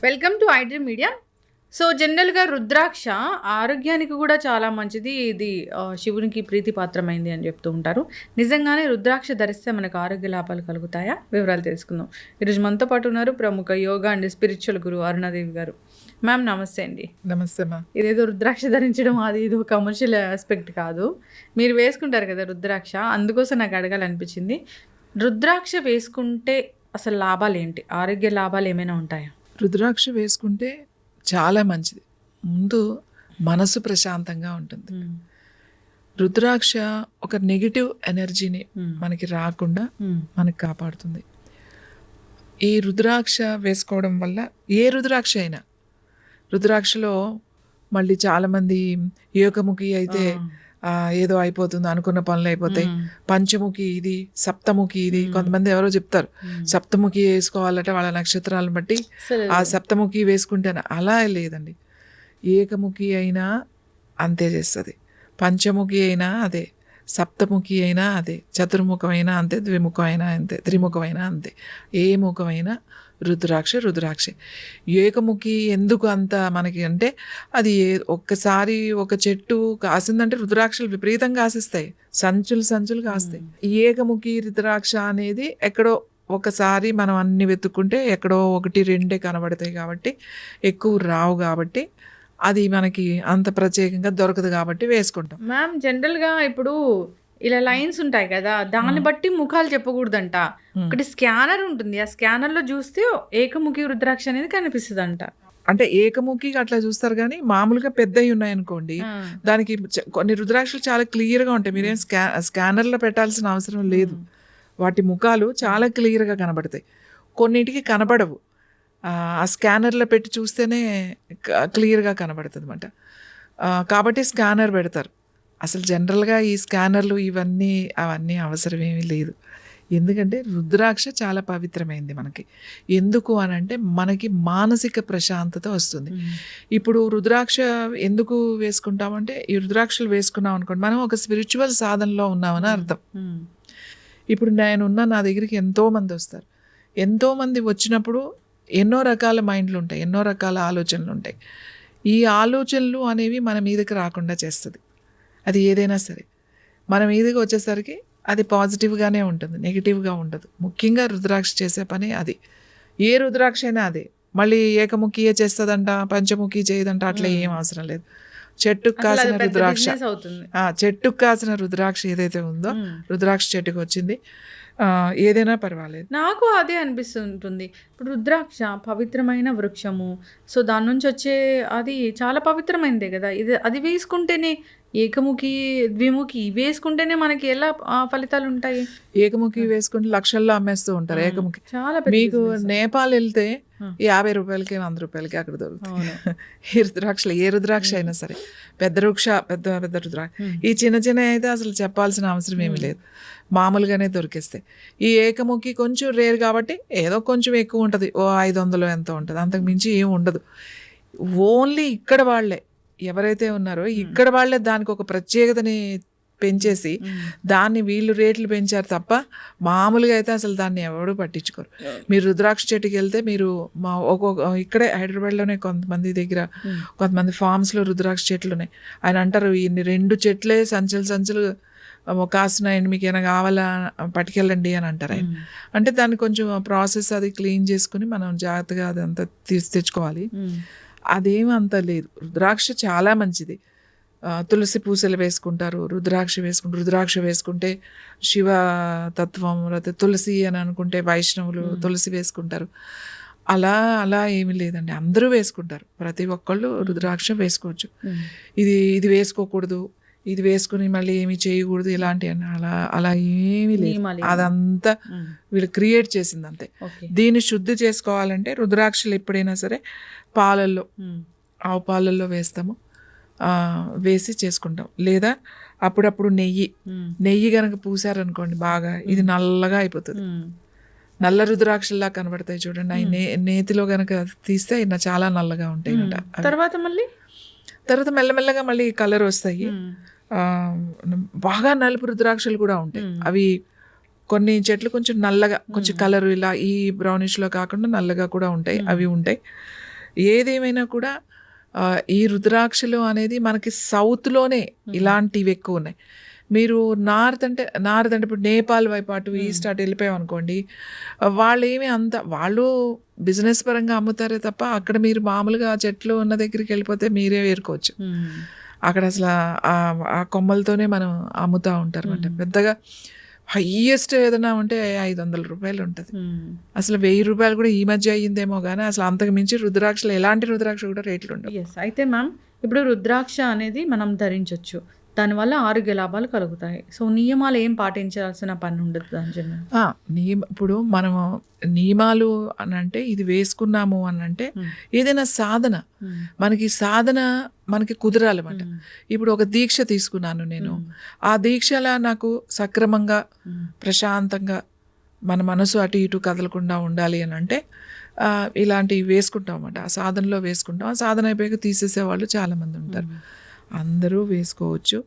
Welcome to iDream media. So జనరల్గా రుద్రాక్ష ఆరోగ్యానికి కూడా చాలా మంచిది, ఇది శివునికి ప్రీతిపాత్రమైంది అని చెప్తూ ఉంటారు. నిజంగానే రుద్రాక్ష ధరిస్తే మనకు ఆరోగ్య లాభాలు కలుగుతాయా? వివరాలు తెలుసుకుందాం. ఈరోజు మనతో పాటు ఉన్నారు ప్రముఖ యోగా అండ్ స్పిరిచువల్ గురు అరుణాదేవి గారు. మ్యామ్ నమస్తే అండి. నమస్తే మ్యామ్. ఇదేదో రుద్రాక్ష ధరించడం అది ఇది కమర్షియల్ ఆస్పెక్ట్ కాదు, మీరు వేసుకుంటారు కదా రుద్రాక్ష, అందుకోసం నాకు అడగాలనిపించింది. రుద్రాక్ష వేసుకుంటే అసలు లాభాలు ఏంటి, ఆరోగ్య లాభాలు ఏమైనా ఉంటాయా? రుద్రాక్ష వేసుకుంటే చాలా మంచిది. ముందు మనసు ప్రశాంతంగా ఉంటుంది. రుద్రాక్ష ఒక నెగిటివ్ ఎనర్జీని మనకి రాకుండా మనకి కాపాడుతుంది. ఈ రుద్రాక్ష వేసుకోవడం వల్ల ఏ రుద్రాక్ష అయినా, రుద్రాక్షలో మళ్ళీ చాలామంది ఏకముఖి అయితే ఏదో అయిపోతుంది, అనుకున్న పనులు అయిపోతాయి. పంచముఖి ఇది, సప్తముఖి ఇది. కొంతమంది ఎవరో చెప్తారు సప్తముఖి వేసుకోవాలంటే వాళ్ళ నక్షత్రాలను బట్టి ఆ సప్తముఖి వేసుకుంటేనే. అలా లేదండి, ఏకముఖి అయినా అంతే చేస్తుంది, పంచముఖి అయినా అదే, సప్తముఖి అయినా అదే, చతుర్ముఖమైనా అంతే, ద్విముఖమైనా అంతే, త్రిముఖమైనా అంతే. ఏ ముఖమైనా రుద్రాక్షే. ఏకముఖి ఎందుకు అంత మనకి అంటే, అది ఒక్కసారి ఒక చెట్టు కాసిందంటే రుద్రాక్షలు విపరీతంగా కాసిస్తాయి, సంచులు కాస్తాయి. ఏకముఖి రుద్రాక్ష అనేది ఎక్కడో ఒకసారి మనం అన్ని వెతుక్కుంటే ఎక్కడో 1-2 కనబడతాయి కాబట్టి, ఎక్కువ రావు కాబట్టి అది మనకి అంత ప్రత్యేకంగా దొరకదు కాబట్టి వేసుకుంటాం. మ్యామ్ జనరల్గా ఇప్పుడు ఇలా లైన్స్ ఉంటాయి కదా, దాన్ని బట్టి ముఖాలు చెప్పకూడదంట. ఒకటి స్కానర్ ఉంటుంది, ఆ స్కానర్లో చూస్తే ఏకముఖి రుద్రాక్ష అనేది కనిపిస్తుంది అంట. అంటే ఏకముఖి అట్లా చూస్తారు, కానీ మామూలుగా పెద్దవి ఉన్నాయనుకోండి, దానికి కొన్ని రుద్రాక్షలు చాలా క్లియర్గా ఉంటాయి. మీరేం స్కానర్లో పెట్టాల్సిన అవసరం లేదు. వాటి ముఖాలు చాలా క్లియర్గా కనబడతాయి. కొన్నిటికి కనబడవు, ఆ స్కానర్లో పెట్టి చూస్తేనే క్లియర్గా కనబడుతుంది అన్నమాట. కాబట్టి స్కానర్ పెడతారు. అసలు జనరల్గా ఈ స్కానర్లు అవన్నీ అవసరం ఏమీ లేదు. ఎందుకంటే రుద్రాక్ష చాలా పవిత్రమైంది మనకి. ఎందుకు అని అంటే మనకి మానసిక ప్రశాంతత వస్తుంది. ఇప్పుడు రుద్రాక్ష ఎందుకు వేసుకుంటామంటే, ఈ రుద్రాక్షలు వేసుకున్నాం అనుకోండి, మనం ఒక స్పిరిచువల్ సాధనలో ఉన్నామని అర్థం. ఇప్పుడు నా దగ్గరికి ఎంతోమంది వస్తారు. ఎంతోమంది వచ్చినప్పుడు ఎన్నో రకాల మైండ్లు ఉంటాయి, ఎన్నో రకాల ఆలోచనలు ఉంటాయి. ఈ ఆలోచనలు అనేవి మన మీదకి రాకుండా చేస్తుంది. అది ఏదైనా సరే మన మీదకి వచ్చేసరికి అది పాజిటివ్గానే ఉంటుంది, నెగిటివ్గా ఉండదు. ముఖ్యంగా రుద్రాక్ష చేసే పని అది. ఏ రుద్రాక్ష అయినా అదే. మళ్ళీ ఏకముఖియే చేస్తుందంట, పంచముఖి చేయదంట, అట్లా ఏం అవసరం లేదు. చెట్టుకు కాసిన రుద్రాక్ష ఏదైతే ఉందో, రుద్రాక్ష చెట్టుకు వచ్చింది, ఏదైనా పర్వాలేదు. నాకు అదే అనిపిస్తుంటుంది. ఇప్పుడు రుద్రాక్ష పవిత్రమైన వృక్షము, సో దాని నుంచి వచ్చే అది చాలా పవిత్రమైనదే కదా. అది వేసుకుంటేనే, ఏకముఖి ద్విముఖి వేసుకుంటేనే మనకి ఎలా ఫలితాలు ఉంటాయి? ఏకముఖి వేసుకుంటే లక్షల్లో అమ్మేస్తూ ఉంటారు. ఏకముఖి మీకు నేపాల్ వెళ్తే 50 రూపాయలకి 100 రూపాయలకి అక్కడ దొరుకుతుంది ఈ రుద్రాక్షలు. ఏ రుద్రాక్ష అయినా సరే, పెద్ద రుద్రాక్ష. ఈ చిన్న అయితే అసలు చెప్పాల్సిన అవసరం ఏమి లేదు, మామూలుగానే దొరికేస్తాయి. ఈ ఏకముఖి కొంచెం రేర్ కాబట్టి ఏదో కొంచెం ఎక్కువ ఉంటుంది, 500 ఎంతో ఉంటుంది, అంతకు మించి ఏం ఉండదు. ఓన్లీ ఇక్కడ వాళ్ళే ఎవరైతే ఉన్నారో ఇక్కడ వాళ్ళే దానికి ఒక ప్రత్యేకతని పెంచేసి దాన్ని వీళ్ళు రేట్లు పెంచారు తప్ప, మామూలుగా అయితే అసలు దాన్ని ఎవరు పట్టించుకోరు. మీరు రుద్రాక్ష చెట్టుకి వెళ్తే మీరు ఇక్కడే హైదరాబాద్లోనే కొంతమంది ఫార్మ్స్లో రుద్రాక్ష చెట్లు ఉన్నాయి. ఆయన అంటారు, ఇన్ని 2 చెట్లే సంచులు కాస్తున్నాయండి, మీకు ఏమైనా కావాలా పట్టుకెళ్ళండి అని అంటారు ఆయన. అంటే దాన్ని కొంచెం ప్రాసెస్ అది క్లీన్ చేసుకుని మనం జాగ్రత్తగా అదంతా తెచ్చుకోవాలి. అదేమీ అంత లేదు. రుద్రాక్ష చాలా మంచిది. తులసి పూసలు వేసుకుంటారు, రుద్రాక్ష వేసుకుంటే శివతత్వం, తులసి అని అనుకుంటే వైష్ణవులు తులసి వేసుకుంటారు. అలా ఏమీ లేదండి, అందరూ వేసుకుంటారు. ప్రతి ఒక్కళ్ళు రుద్రాక్ష వేసుకోవచ్చు. ఇది వేసుకోకూడదు, ఇది వేసుకుని మళ్ళీ ఏమి చేయకూడదు ఇలాంటి అలా ఏమీ లేదు. అదంతా వీళ్ళు క్రియేట్ చేసింది అంతే. దీన్ని శుద్ధి చేసుకోవాలంటే రుద్రాక్షలు ఎప్పుడైనా సరే పాలల్లో, ఆవు పాలల్లో వేసి చేసుకుంటాం. లేదా అప్పుడప్పుడు నెయ్యి కనుక పూసారనుకోండి బాగా, ఇది నల్లగా అయిపోతుంది. నల్ల రుద్రాక్షల్లా కనబడతాయి చూడండి. అవి నేతిలో కనుక తీస్తే చాలా నల్లగా ఉంటాయి. తర్వాత మెల్లమెల్లగా మళ్ళీ కలర్ వస్తాయి. బాగా నలుపు రుద్రాక్షలు కూడా ఉంటాయి. అవి కొన్ని చెట్లు కొంచెం నల్లగా కొంచెం కలర్ ఇలా ఈ బ్రౌనిష్లో కాకుండా నల్లగా కూడా ఉంటాయి, అవి ఉంటాయి. ఏదేమైనా కూడా ఈ రుద్రాక్షలు అనేది మనకి సౌత్లోనే ఇలాంటివి ఎక్కువ ఉన్నాయి. మీరు నార్త్ అంటే ఇప్పుడు నేపాల్ వైపు అటు ఈస్ట్ అటు వెళ్ళిపోయాం అనుకోండి, వాళ్ళు ఏమి అంత వాళ్ళు బిజినెస్ పరంగా అమ్ముతారే తప్ప అక్కడ మీరు మామూలుగా చెట్లు ఉన్న దగ్గరికి వెళ్ళిపోతే మీరే ఏరుకోవచ్చు. అక్కడ అసలు ఆ కొమ్మలతోనే మనం అమ్ముతూ ఉంటారు అనమాట. పెద్దగా హయ్యెస్ట్ ఏదైనా ఉంటే 500 రూపాయలు ఉంటుంది. అసలు 1000 రూపాయలు కూడా ఈ మధ్య అయ్యిందేమో కానీ అసలు అంతకు మించి రుద్రాక్షలు ఎలాంటి రుద్రాక్ష కూడా రేట్లు ఉండవు. అయితే మ్యామ్, ఇప్పుడు రుద్రాక్ష అనేది మనం ధరించవచ్చు, దానివల్ల ఆరోగ్య లాభాలు కలుగుతాయి. సో నియమాలు ఏం పాటించాల్సిన పని ఉండదు దాని ఇప్పుడు మనము నియమాలు అని అంటే ఇది వేసుకున్నాము అని అంటే ఏదైనా సాధన మనకి కుదరాలన్నమాట. ఇప్పుడు ఒక దీక్ష తీసుకున్నాను నేను, ఆ దీక్షలా నాకు సక్రమంగా ప్రశాంతంగా మన మనసు అటు ఇటు కదలకుండా ఉండాలి అని అంటే ఇలాంటివి వేసుకుంటాం అన్నమాట. ఆ సాధనలో వేసుకుంటాం. ఆ సాధన అయిపోయాక తీసేసే వాళ్ళు చాలామంది ఉంటారు. అందరూ వేసుకోవచ్చు,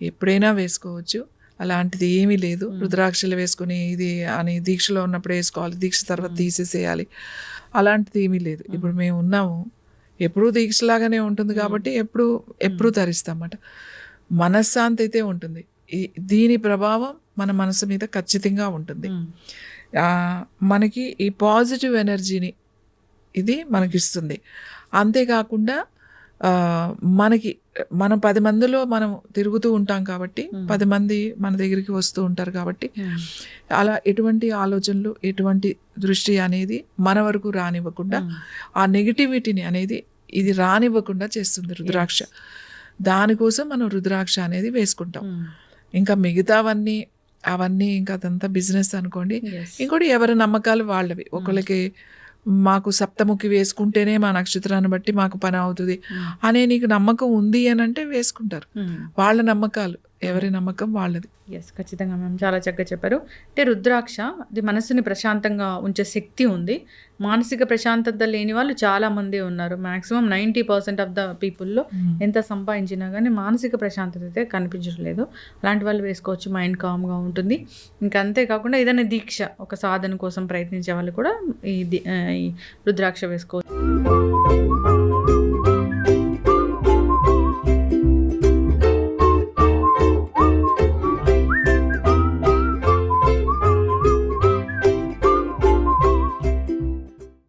ఎప్పుడైనా వేసుకోవచ్చు, అలాంటిది ఏమీ లేదు. రుద్రాక్షలు వేసుకుని ఇది అని దీక్షలో ఉన్నప్పుడు వేసుకోవాలి, దీక్ష తర్వాత తీసేసేయాలి, అలాంటిది ఏమీ లేదు. ఇప్పుడు మేము ఉన్నాము, ఎప్పుడూ దీక్షలాగానే ఉంటుంది కాబట్టి ఎప్పుడూ ధరిస్తామన్నమాట. మనశ్శాంతి అయితే ఉంటుంది. దీని ప్రభావం మన మనసు మీద ఖచ్చితంగా ఉంటుంది. మనకి ఈ పాజిటివ్ ఎనర్జీని ఇది మనకిస్తుంది. అంతేకాకుండా మనం 10 మందిలో మనం తిరుగుతూ ఉంటాం కాబట్టి 10 మంది మన దగ్గరికి వస్తూ ఉంటారు కాబట్టి అలా ఎటువంటి ఆలోచనలు ఎటువంటి దృష్టి అనేది మన వరకు రానివ్వకుండా ఆ నెగిటివిటీని అనేది ఇది రానివ్వకుండా చేస్తుంది రుద్రాక్ష. దానికోసం మనం రుద్రాక్ష అనేది వేసుకుంటాం. ఇంకా మిగతావన్నీ ఇంకా అదంతా బిజినెస్ అనుకోండి. ఇంకోటి ఎవరి నమ్మకాలు వాళ్ళవి. ఒకళ్ళకి మాకు సప్తముఖి వేసుకుంటేనే మా నక్షత్రాన్ని బట్టి మాకు పని అవుతుంది అనే నీకు నమ్మకం ఉంది అని అంటే వేసుకుంటారు. వాళ్ళ నమ్మకాలు, ఎవరి నమ్మకం వాళ్ళది. ఖచ్చితంగా మ్యామ్, చాలా చక్కగా చెప్పారు. అంటే రుద్రాక్ష అది మనసుని ప్రశాంతంగా ఉంచే శక్తి ఉంది. మానసిక ప్రశాంతత లేని వాళ్ళు చాలామంది ఉన్నారు. మ్యాక్సిమం 90% ఆఫ్ ద పీపుల్లో ఎంత సంపాదించినా కానీ మానసిక ప్రశాంతత అయితే కనిపించట్లేదు. అలాంటి వాళ్ళు వేసుకోవచ్చు, మైండ్ కామ్గా ఉంటుంది. ఇంకా అంతేకాకుండా ఏదైనా దీక్ష, ఒక సాధన కోసం ప్రయత్నించే వాళ్ళు కూడా ఈ రుద్రాక్ష వేసుకోవచ్చు.